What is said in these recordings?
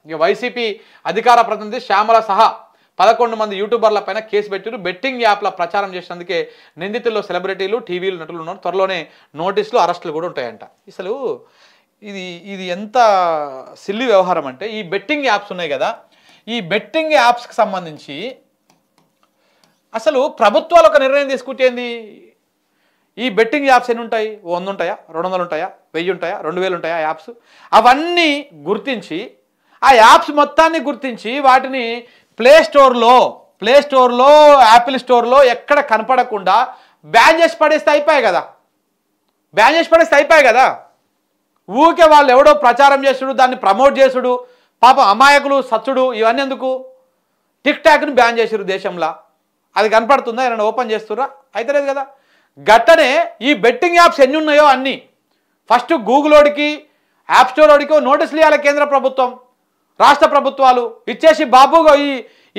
ఇక వైసీపీ అధికార ప్రతినిధి శ్యామల సహా 11 మంది యూట్యూబర్ల పైన కేసు పెట్టారు. బెట్టింగ్ యాప్ల ప్రచారం చేసినందుకే నిందితుల్లో సెలబ్రిటీలు, టీవీలు, నటులు ఉన్నారు. త్వరలోనే నోటీసులు, అరెస్టులు కూడా ఉంటాయంట. అసలు ఇది ఎంత సిల్లి వ్యవహారం అంటే, ఈ బెట్టింగ్ యాప్స్ ఉన్నాయి కదా, ఈ బెట్టింగ్ యాప్స్కి సంబంధించి అసలు ప్రభుత్వాలు ఒక నిర్ణయం తీసుకుంటేంది, ఈ బెట్టింగ్ యాప్స్ ఎన్ని ఉంటాయి? 100 ఉంటాయా, 200 ఉంటాయా, 1000 ఉంటాయా, 2000 ఉంటాయా యాప్స్? అవన్నీ గుర్తించి, ఆ యాప్స్ మొత్తాన్ని గుర్తించి వాటిని ప్లే స్టోర్లో యాపిల్ స్టోర్లో ఎక్కడ కనపడకుండా బ్యాన్ చేసి పడేస్తే అయిపోయాయి కదా. ఊరికే వాళ్ళు ఎవడో ప్రచారం చేసుడు, దాన్ని ప్రమోట్ చేసుడు, పాపం అమాయకులు సచ్చుడు, ఇవన్నీ ఎందుకు? టిక్ టాక్ని బ్యాన్ చేసారు దేశంలో. అది కనపడుతుందా? ఏమైనా ఓపెన్ చేస్తుర్రా? అయితే లేదు కదా. గట్టనే ఈ బెట్టింగ్ యాప్స్ ఎన్ని ఉన్నాయో అన్నీ ఫస్ట్ గూగుల్ ఓడికి, యాప్ స్టోర్ ఓడికి నోటీసులు ఇవ్వాలి కేంద్ర ప్రభుత్వం, రాష్ట్ర ప్రభుత్వాలు ఇచ్చేసి, బాబుగా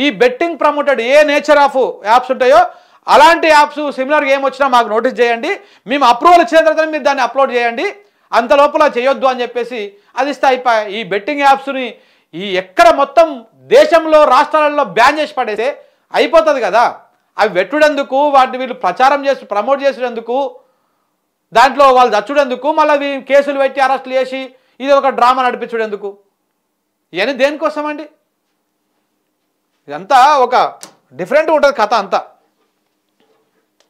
ఈ betting promoted A nature of apps ఉంటాయో అలాంటి యాప్స్ సిమిలర్గా ఏమొచ్చినా మాకు నోటీస్ చేయండి, మేము అప్రూవల్ ఇచ్చిన తర్వాత మీరు దాన్ని అప్లోడ్ చేయండి, అంత లోపల చేయొద్దు అని చెప్పేసి అది ఇస్తే అయిపోయి. ఈ బెట్టింగ్ యాప్స్ని ఎక్కడ మొత్తం దేశంలో రాష్ట్రాలలో బ్యాన్ చేసి పడేస్తే అయిపోతుంది కదా. అవి పెట్టుడెందుకు, వాటిని వీళ్ళు ప్రచారం చేసి ప్రమోట్ చేసేందుకు, దాంట్లో వాళ్ళు చచ్చుడెందుకు, మళ్ళీ కేసులు పెట్టి అరెస్టులు చేసి ఇది ఒక డ్రామా నడిపించుడెందుకు? ఇవన్నీ దేనికోసం అండి? ఇదంతా ఒక డిఫరెంట్గా ఉంటుంది కథ అంతా.